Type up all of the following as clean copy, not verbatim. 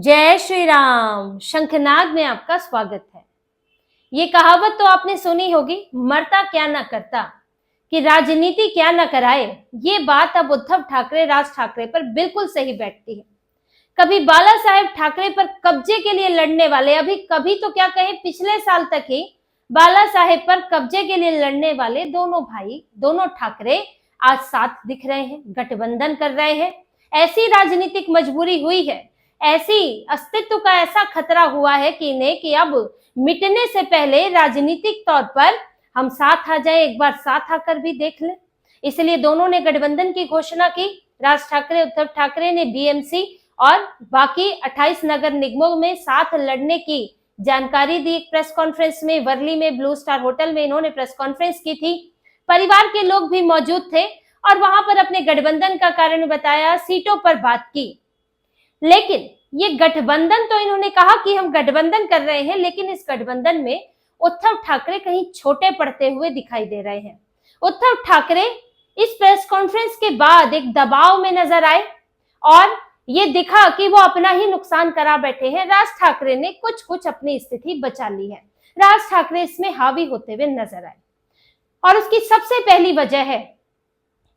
जय श्री राम। शंखनाद में आपका स्वागत है। ये कहावत तो आपने सुनी होगी, मरता क्या ना करता, कि राजनीति क्या ना कराए। ये बात अब उद्धव ठाकरे, राज ठाकरे पर बिल्कुल सही बैठती है। कभी बाला साहेब ठाकरे पर कब्जे के लिए लड़ने वाले, अभी कभी तो क्या कहे पिछले साल तक ही बाला साहेब पर कब्जे के लिए लड़ने वाले दोनों भाई, दोनों ठाकरे आज साथ दिख रहे हैं, गठबंधन कर रहे हैं। ऐसी राजनीतिक मजबूरी हुई है, ऐसी अस्तित्व का ऐसा खतरा हुआ है कि इन्हें कि अब मिटने से पहले राजनीतिक तौर पर हम साथ आ जाए, एक बार साथ आकर भी देख लें। इसलिए दोनों ने गठबंधन की घोषणा की। राज ठाकरे, उद्धव ठाकरे ने बीएमसी और बाकी 28 नगर निगमों में साथ लड़ने की जानकारी दी। एक प्रेस कॉन्फ्रेंस में वर्ली में ब्लू स्टार होटल में इन्होंने प्रेस कॉन्फ्रेंस की थी। परिवार के लोग भी मौजूद थे और वहां पर अपने गठबंधन का कारण बताया, सीटों पर बात की। लेकिन ये गठबंधन तो इन्होंने कहा कि हम गठबंधन कर रहे हैं, लेकिन इस गठबंधन में उद्धव ठाकरे कहीं छोटे पड़ते हुए दिखाई दे रहे हैं। उद्धव ठाकरे इस प्रेस कॉन्फ्रेंस के बाद एक दबाव में नजर आए और ये दिखा कि वो अपना ही नुकसान करा बैठे हैं। राज ठाकरे ने कुछ कुछ अपनी स्थिति बचा ली है। राज ठाकरे इसमें हावी होते हुए नजर आए और उसकी सबसे पहली वजह है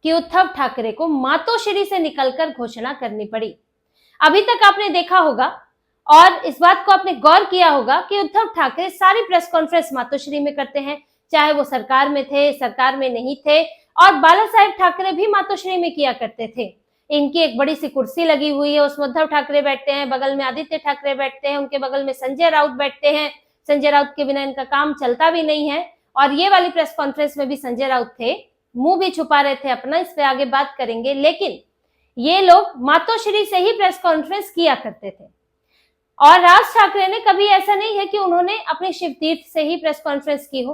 कि उद्धव ठाकरे को मातोश्री से निकलकर घोषणा करनी पड़ी। अभी तक आपने देखा होगा और इस बात को आपने गौर किया होगा कि उद्धव ठाकरे सारी प्रेस कॉन्फ्रेंस मातोश्री में करते हैं, चाहे वो सरकार में थे, सरकार में नहीं थे। और बाला साहेब ठाकरे भी मातोश्री में किया करते थे। इनकी एक बड़ी सी कुर्सी लगी हुई है, उसमें उद्धव ठाकरे बैठते हैं, बगल में आदित्य ठाकरे बैठते हैं, उनके बगल में संजय राउत बैठते हैं। संजय राउत के बिना इनका काम चलता भी नहीं है। और ये वाली प्रेस कॉन्फ्रेंस में भी संजय राउत थे, मुंह भी छुपा रहे थे अपना, इस पे आगे बात करेंगे। लेकिन ये लोग मातोश्री से ही प्रेस कॉन्फ्रेंस किया करते थे। और राज ठाकरे ने कभी ऐसा नहीं है कि उन्होंने अपने शिव तीर्थ से ही प्रेस कॉन्फ्रेंस की हो,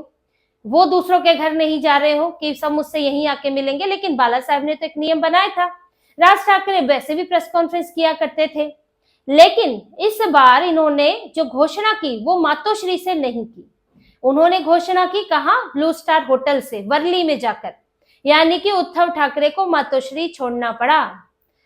वो दूसरों के घर नहीं जा रहे हो कि सब मुझसे यहीं आके मिलेंगे। लेकिन बाला साहब ने तो एक नियम बनाया था, राज ठाकरे वैसे भी प्रेस कॉन्फ्रेंस किया करते थे। लेकिन इस बार इन्होंने जो घोषणा की वो मातोश्री से नहीं की। उन्होंने घोषणा की कहाँ? ब्लू स्टार होटल से वर्ली में जाकर। यानी कि उद्धव ठाकरे को मातोश्री छोड़ना पड़ा।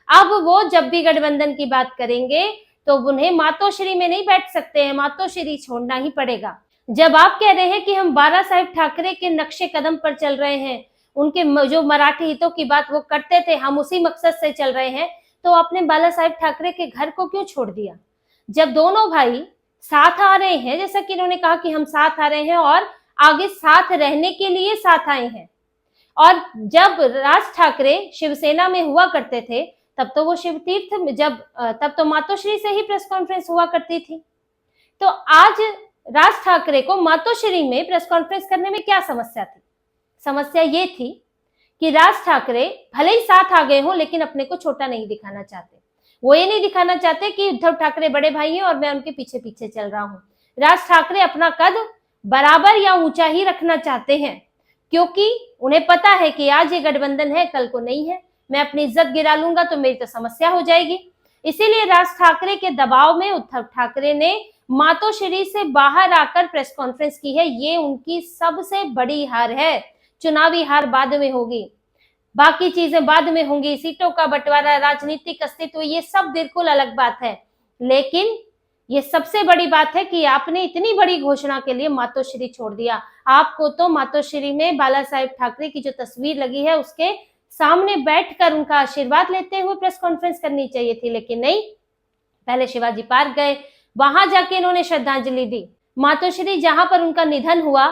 अब वो जब भी गठबंधन की बात करेंगे तो उन्हें मातोश्री में नहीं बैठ सकते हैं, मातोश्री छोड़ना ही पड़ेगा। जब आप कह रहे हैं कि हम बाला साहेब ठाकरे के नक्शे कदम पर चल रहे हैं, उनके जो मराठी हितों की बात वो करते थे, हम उसी मकसद से चल रहे हैं, तो आपने बाला साहेब ठाकरे के घर को क्यों छोड़ दिया? जब दोनों भाई साथ आ रहे हैं, जैसा कि इन्होंने कहा कि हम साथ आ रहे हैं और आगे साथ रहने के लिए साथ आए हैं। और जब राज ठाकरे शिवसेना में हुआ करते थे तब तो वो शिव तीर्थ में, तब तो मातोश्री से ही प्रेस कॉन्फ्रेंस हुआ करती थी। तो आज राज ठाकरे को मातोश्री में प्रेस कॉन्फ्रेंस करने में क्या समस्या थी? समस्या ये थी कि राज ठाकरे भले ही साथ आ गए हों, लेकिन अपने को छोटा नहीं दिखाना चाहते। वो ये नहीं दिखाना चाहते कि उद्धव ठाकरे बड़े भाई हैं और मैं उनके पीछे पीछे चल रहा हूँ। राज ठाकरे अपना कद बराबर या ऊंचा ही रखना चाहते हैं, क्योंकि उन्हें पता है कि आज ये गठबंधन है, कल को नहीं है। मैं अपनी इज्जत गिरा लूंगा तो मेरी तो समस्या हो जाएगी। इसीलिए राज ठाकरे के दबाव में उद्धव ठाकरे ने मातोश्री से बाहर आकर प्रेस कॉन्फ्रेंस की है। ये उनकी सबसे बड़ी हार है। चुनावी हार बाद में होगी, बाकी चीजें बाद में होंगी, सीटों का बंटवारा, राजनीतिक अस्तित्व, ये सब बिल्कुल अलग बात है। लेकिन ये सबसे बड़ी बात है कि आपने इतनी बड़ी घोषणा के लिए मातोश्री छोड़ दिया। आपको तो मातोश्री में बाला साहेब ठाकरे की जो तस्वीर लगी है उसके सामने बैठकर उनका आशीर्वाद लेते हुए प्रेस कॉन्फ्रेंस करनी चाहिए थी, लेकिन नहीं। पहले शिवाजी पार्क गए, वहां जाके इन्होंने श्रद्धांजलि दी। मातोश्री जहां पर उनका निधन हुआ,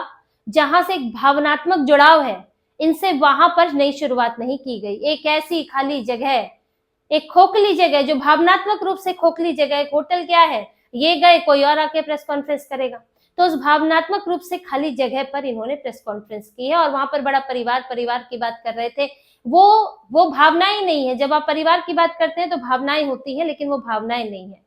जहां से एक भावनात्मक जुड़ाव है इनसे, वहां पर नई शुरुआत नहीं की गई। एक ऐसी खाली जगह, एक खोखली जगह, जो भावनात्मक रूप से खोखली जगह। एक होटल क्या है, ये गए, कोई और आके प्रेस कॉन्फ्रेंस करेगा। तो उस भावनात्मक रूप से खाली जगह पर इन्होंने प्रेस कॉन्फ्रेंस की है और वहां पर बड़ा परिवार की बात कर रहे थे। वो भावनाएं नहीं है। जब आप परिवार की बात करते हैं तो भावनाएं होती हैं, लेकिन वो भावनाएं नहीं है।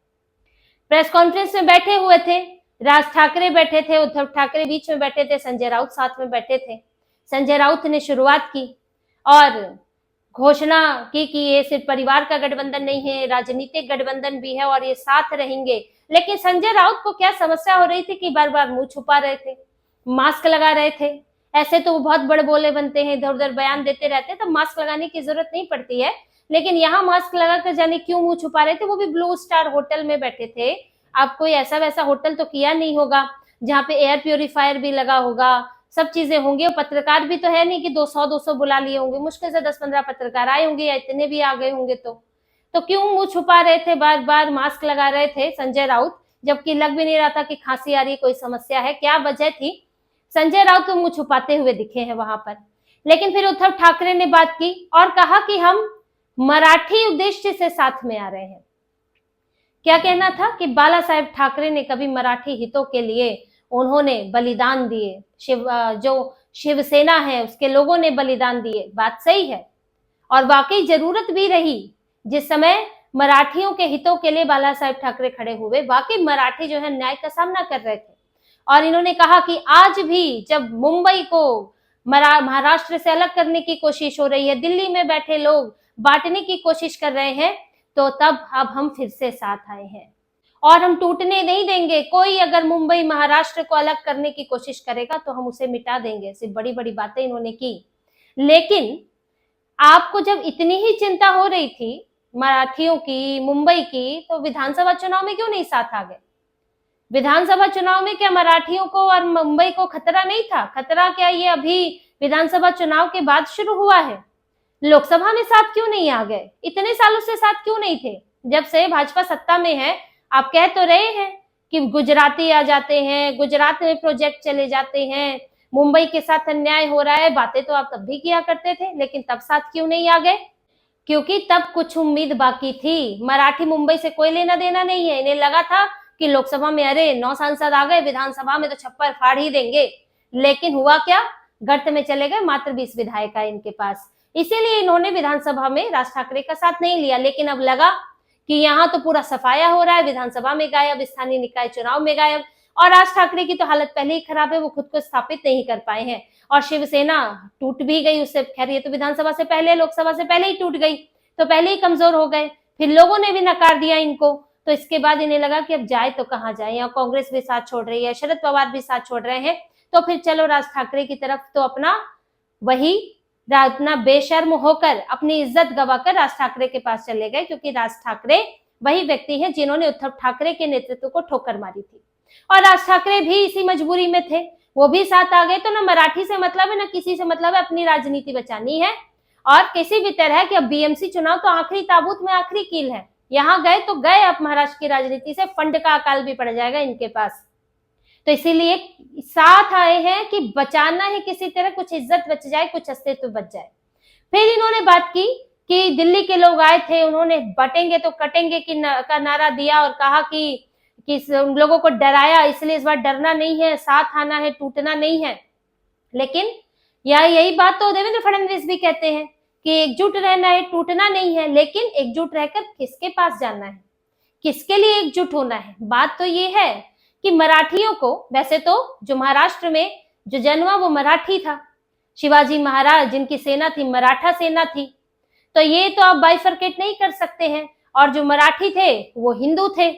प्रेस कॉन्फ्रेंस में बैठे हुए थे, राज ठाकरे बैठे थे, उद्धव ठाकरे बीच में बैठे थे, संजय राउत साथ में बैठे थे। संजय राउत ने शुरुआत की और घोषणा की कि ये सिर्फ परिवार का गठबंधन नहीं है, राजनीतिक गठबंधन भी है और ये साथ रहेंगे। लेकिन संजय राउत को क्या समस्या हो रही थी कि बार बार मुंह छुपा रहे थे, मास्क लगा रहे थे। ऐसे तो वो बहुत बड़े बोले बनते हैं, इधर उधर बयान देते रहते हैं, तो मास्क लगाने की जरूरत नहीं पड़ती है। लेकिन यहाँ मास्क लगाकर जाने क्यों मुंह छुपा रहे थे, वो भी ब्लू स्टार होटल में बैठे थे। आप कोई ऐसा वैसा होटल तो किया नहीं होगा जहाँ पे एयर प्योरीफायर भी लगा होगा, सब चीजें होंगी। और पत्रकार भी तो है नहीं कि 200 बुला लिए होंगे, मुश्किल से 10-15 पत्रकार आए होंगे या इतने भी आ गए होंगे। तो क्यों मुंह छुपा रहे थे, बार बार मास्क लगा रहे थे संजय राउत, जबकि लग भी नहीं रहा था कि खांसी आ रही, कोई समस्या है, क्या वजह थी? संजय राउत तो मुंह छुपाते हुए दिखे हैं वहां पर। लेकिन फिर उद्धव ठाकरे ने बात की और कहा कि हम मराठी उद्देश्य से साथ में आ रहे हैं। क्या कहना था कि बाला साहेब ठाकरे ने कभी मराठी हितों के लिए उन्होंने बलिदान दिए, जो शिवसेना है उसके लोगों ने बलिदान दिए, बात सही है। और वाकई जरूरत भी रही, जिस समय मराठियों के हितों के लिए बाला साहेब ठाकरे खड़े हुए, वाकई मराठी जो है न्याय का सामना कर रहे थे। और इन्होंने कहा कि आज भी जब मुंबई को महाराष्ट्र से अलग करने की कोशिश हो रही है, दिल्ली में बैठे लोग बांटने की कोशिश कर रहे हैं, तो तब अब हम फिर से साथ आए हैं और हम टूटने नहीं देंगे। कोई अगर मुंबई महाराष्ट्र को अलग करने की कोशिश करेगा तो हम उसे मिटा देंगे। सिर्फ बड़ी बड़ी बातें इन्होंने की। लेकिन आपको जब इतनी ही चिंता हो रही थी मराठियों की, मुंबई की, तो विधानसभा चुनाव में क्यों नहीं साथ आ गए? विधानसभा चुनाव में क्या मराठियों को और मुंबई को खतरा नहीं था? खतरा क्या ये अभी विधानसभा चुनाव के बाद शुरू हुआ है? लोकसभा में साथ क्यों नहीं आ गए? इतने सालों से साथ क्यों नहीं थे? जब से भाजपा सत्ता में है, आप कह तो रहे हैं कि गुजराती आ जाते हैं, गुजरात में प्रोजेक्ट चले जाते हैं, मुंबई के साथ अन्याय हो रहा है, बातें तो आप तब भी किया करते थे, लेकिन तब साथ क्यों नहीं आ गए? क्योंकि तब कुछ उम्मीद बाकी थी। मराठी मुंबई से कोई लेना देना नहीं है। इन्हें लगा था कि लोकसभा में अरे 9 सांसद आ गए, विधानसभा में तो छप्पर फाड़ ही देंगे। लेकिन हुआ क्या? गर्त में चले गए। मात्र 20 विधायक आए इनके पास। इसीलिए इन्होंने विधानसभा में राज ठाकरे का साथ नहीं लिया। लेकिन अब लगा कि यहाँ तो पूरा सफाया हो रहा है, विधानसभा में गायब, स्थानीय निकाय चुनाव में गायब, और राज ठाकरे की तो हालत पहले ही खराब है, वो खुद को स्थापित नहीं कर पाए हैं। और शिवसेना टूट भी गई उससे, खैर ये तो विधानसभा से पहले, लोकसभा से पहले ही टूट गई, तो पहले ही कमजोर हो गए। फिर लोगों ने भी नकार दिया इनको। तो इसके बाद इन्हें लगा कि अब जाए तो कहाँ जाए, यहाँ कांग्रेस भी साथ छोड़ रही है, शरद पवार भी साथ छोड़ रहे हैं, तो फिर चलो राज ठाकरे की तरफ। तो अपना वही अपना बेशर्म होकर अपनी इज्जत गवाकर राज ठाकरे के पास चले गए, क्योंकि राज ठाकरे वही व्यक्ति है जिन्होंने उद्धव ठाकरे के नेतृत्व को ठोकर मारी थी। और राज ठाकरे भी इसी मजबूरी में थे, वो भी साथ आ गए। तो ना मराठी से मतलब है, ना किसी से मतलब है, अपनी राजनीति बचानी है। और किसी भी तरह कि अब बीएमसी चुनाव तो आखिरी ताबूत में आखिरी कील है, यहाँ गए तो गए। अब महाराष्ट्र की राजनीति से फंड का अकाल भी पड़ जाएगा इनके पास। तो इसीलिए साथ आए हैं कि बचाना है, किसी तरह कुछ इज्जत बच जाए, कुछ अस्तित्व बच जाए। फिर इन्होंने बात की कि दिल्ली के लोग आए थे, उन्होंने बटेंगे तो कटेंगे का नारा दिया और कहा कि उन लोगों को डराया, इसलिए इस बार डरना नहीं है, साथ आना है, टूटना नहीं है। लेकिन यही बात तो देवेंद्र फडणवीस भी कहते हैं कि एकजुट रहना है, टूटना नहीं है। लेकिन एकजुट रहकर किसके पास जाना है, किसके लिए एकजुट होना है? बात तो ये है कि मराठियों को, वैसे तो जो महाराष्ट्र में जो जन्मा वो मराठी था, शिवाजी महाराज जिनकी सेना थी मराठा सेना थी, तो ये तो आप बाइफरकेट नहीं कर सकते हैं। और जो मराठी थे वो हिंदू थे।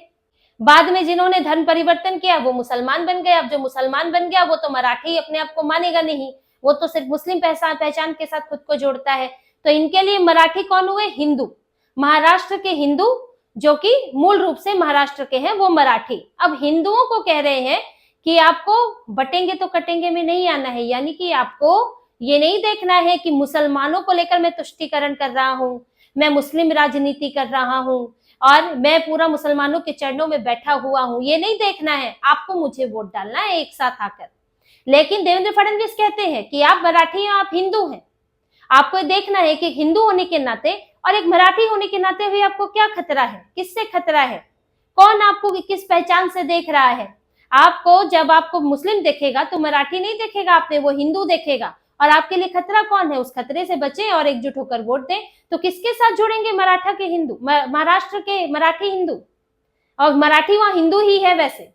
बाद में जिन्होंने धर्म परिवर्तन किया वो मुसलमान बन गए। अब जो मुसलमान बन गया वो तो मराठी अपने आप को मानेगा नहीं, वो तो सिर्फ मुस्लिम पहचान के साथ खुद को जोड़ता है। तो इनके लिए मराठी कौन हुए? हिंदू। महाराष्ट्र के हिंदू जो कि मूल रूप से महाराष्ट्र के हैं वो मराठी। अब हिंदुओं को कह रहे हैं कि आपको बटेंगे तो कटेंगे में नहीं आना है, यानी कि आपको ये नहीं देखना है कि मुसलमानों को लेकर मैं तुष्टीकरण कर रहा हूं, मैं मुस्लिम राजनीति कर रहा हूं और मैं पूरा मुसलमानों के चरणों में बैठा हुआ हूं, ये नहीं देखना है। आपको मुझे वोट डालना है एक साथ आकर। लेकिन देवेंद्र फडणवीस कहते हैं कि आप मराठी हैं, आप हिंदू हैं, आपको देखना है कि हिंदू होने के नाते और एक मराठी होने के नाते हुए आपको क्या खतरा है, किससे खतरा है, कौन आपको किस पहचान से देख रहा है। आपको जब आपको मुस्लिम देखेगा तो मराठी नहीं देखेगा, आपने वो हिंदू देखेगा। और आपके लिए खतरा कौन है, उस खतरे से बचें और एकजुट होकर वोट दें। तो किसके साथ जुड़ेंगे मराठा के हिंदू, महाराष्ट्र के मराठी हिंदू, और मराठी वहां हिंदू ही है वैसे,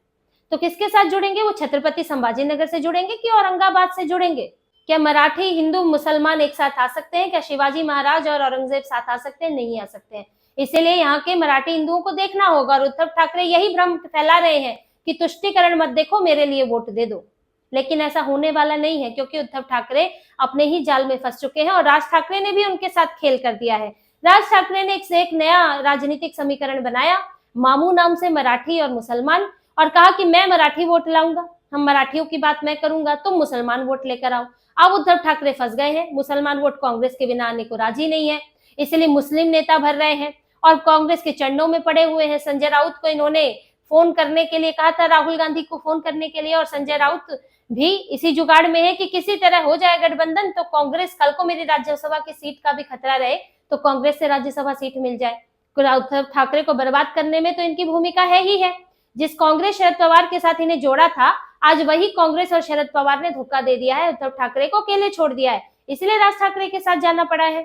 तो किसके साथ जुड़ेंगे? वो छत्रपति संभाजीनगर से जुड़ेंगे कि औरंगाबाद से जुड़ेंगे? क्या मराठी हिंदू मुसलमान एक साथ आ सकते हैं? क्या शिवाजी महाराज और औरंगजेब साथ आ सकते हैं? नहीं आ सकते हैं। इसीलिए यहाँ के मराठी हिंदुओं को देखना होगा। और उद्धव ठाकरे यही भ्रम फैला रहे हैं कि तुष्टीकरण मत देखो, मेरे लिए वोट दे दो। लेकिन ऐसा होने वाला नहीं है, क्योंकि उद्धव ठाकरे अपने ही जाल में फंस चुके हैं और राज ठाकरे ने भी उनके साथ खेल कर दिया है। राज ठाकरे ने एक नया राजनीतिक समीकरण बनाया, मामू नाम से मराठी और मुसलमान, और कहा कि मैं मराठी वोट लाऊंगा, हम मराठियों की बात मैं करूंगा, तुम मुसलमान वोट लेकर आओ। अब उद्धव ठाकरे फंस गए हैं, मुसलमान वोट कांग्रेस के बिना आने को राजी नहीं है, इसलिए मुस्लिम नेता भर रहे हैं और कांग्रेस के चरणों में पड़े हुए हैं। संजय राउत को इन्होंने फोन करने के लिए कहा था, राहुल गांधी को फोन करने के लिए, और संजय राउत भी इसी जुगाड़ में है कि किसी तरह हो जाए गठबंधन, तो कांग्रेस, कल को मेरी राज्यसभा की सीट का भी खतरा रहे तो कांग्रेस से राज्यसभा सीट मिल जाए। उद्धव ठाकरे को बर्बाद करने में तो इनकी भूमिका है ही है। जिस कांग्रेस शरद पवार के साथ इन्हें जोड़ा था, आज वही कांग्रेस और शरद पवार ने धोखा दे दिया है, उद्धव ठाकरे को अकेले छोड़ दिया है, इसलिए राज ठाकरे के साथ जाना पड़ा है।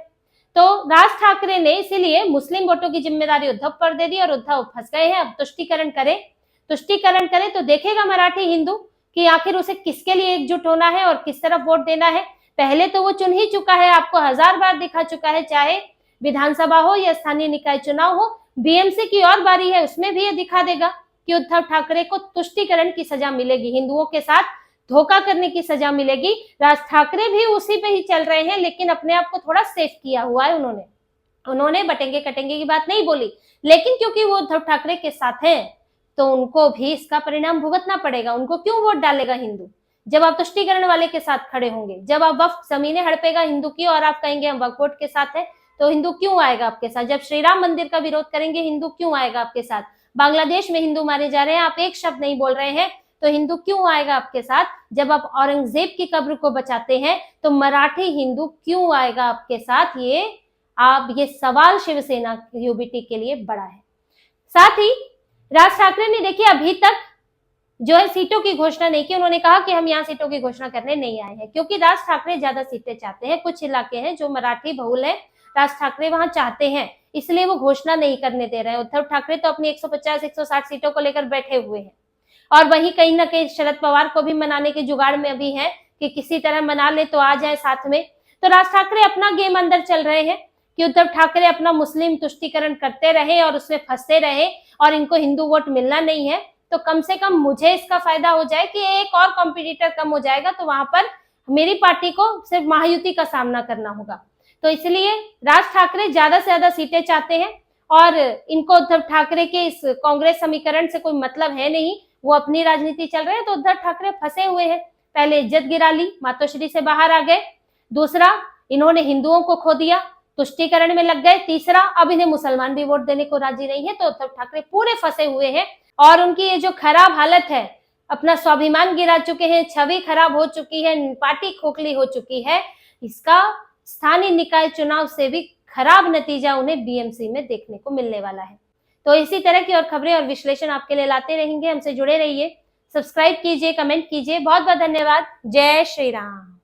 तो राज ठाकरे ने इसीलिए मुस्लिम वोटों की जिम्मेदारी उद्धव पर दे दी और उद्धव फंस गए हैं। अब तुष्टीकरण करे तो देखेगा मराठी हिंदू कि आखिर उसे किसके लिए एकजुट होना है और किस तरफ वोट देना है। पहले तो वो चुन ही चुका है, आपको 1000 बार दिखा चुका है, चाहे विधानसभा हो या स्थानीय निकाय चुनाव हो। बीएमसी की और बारी है, उसमें भी ये दिखा देगा कि उद्धव ठाकरे को तुष्टीकरण की सजा मिलेगी, हिंदुओं के साथ धोखा करने की सजा मिलेगी। राज ठाकरे भी उसी पे ही चल रहे हैं, लेकिन अपने आप को थोड़ा सेफ किया हुआ है उन्होंने बटेंगे कटेंगे की बात नहीं बोली, लेकिन क्योंकि वो उद्धव ठाकरे के साथ हैं तो उनको भी इसका परिणाम भुगतना पड़ेगा। उनको क्यों वोट डालेगा हिंदू, जब आप तुष्टीकरण वाले के साथ खड़े होंगे, जब आप वक्फ जमीनें हड़पेगा हिंदू की और आप कहेंगे हम वक्फ बोर्ड के साथ है, तो हिंदू क्यों आएगा आपके साथ। जब श्री राम मंदिर का विरोध करेंगे, हिंदू क्यों आएगा आपके साथ। बांग्लादेश में हिंदू मारे जा रहे हैं, आप एक शब्द नहीं बोल रहे हैं, तो हिंदू क्यों आएगा आपके साथ। जब आप औरंगजेब की कब्र को बचाते हैं, तो मराठी हिंदू क्यों आएगा आपके साथ। ये सवाल शिवसेना यूबीटी के लिए बड़ा है। साथ ही राज ठाकरे ने देखिए अभी तक जो है सीटों की घोषणा नहीं की। उन्होंने कहा कि हम यहाँ सीटों की घोषणा करने नहीं आए हैं, क्योंकि राज ठाकरे ज्यादा सीटें चाहते हैं। कुछ इलाके हैं जो मराठी बहुल है, राज ठाकरे वहां चाहते हैं, इसलिए वो घोषणा नहीं करने दे रहे हैं। उद्धव ठाकरे तो अपनी 150-160 सीटों को लेकर बैठे हुए हैं, और वही कहीं ना कहीं शरद पवार को भी मनाने के जुगाड़ में अभी है कि किसी तरह मना ले तो आ जाए साथ में। तो राज ठाकरे अपना गेम अंदर चल रहे हैं कि उद्धव ठाकरे अपना मुस्लिम तुष्टीकरण करते रहे और उसमें फंसते रहे और इनको हिंदू वोट मिलना नहीं है, तो कम से कम मुझे इसका फायदा हो जाए कि एक और कॉम्पिटिटर कम हो जाएगा, तो वहां पर मेरी पार्टी को सिर्फ महायुति का सामना करना होगा। तो इसलिए राज ठाकरे ज्यादा से ज्यादा सीटें चाहते हैं और इनको उद्धव ठाकरे के इस कांग्रेस समीकरण से कोई मतलब है नहीं, वो अपनी राजनीति चल रहे हैं। तो उद्धव ठाकरे फंसे हुए हैं, पहले इज्जत गिरा ली, मातोश्री से बाहर आ गए, दूसरा इन्होंने हिंदुओं को खो दिया, तुष्टीकरण में लग गए, तीसरा अब इन्हें मुसलमान भी वोट देने को राजी नहीं है। तो उद्धव ठाकरे पूरे फंसे हुए हैं और उनकी ये जो खराब हालत है, अपना स्वाभिमान गिरा चुके हैं, छवि खराब हो चुकी है, पार्टी खोखली हो चुकी है, इसका स्थानीय निकाय चुनाव से भी खराब नतीजा उन्हें बीएमसी में देखने को मिलने वाला है। तो इसी तरह की और खबरें और विश्लेषण आपके लिए लाते रहेंगे, हमसे जुड़े रहिए, सब्सक्राइब कीजिए, कमेंट कीजिए। बहुत बहुत धन्यवाद। जय श्री राम।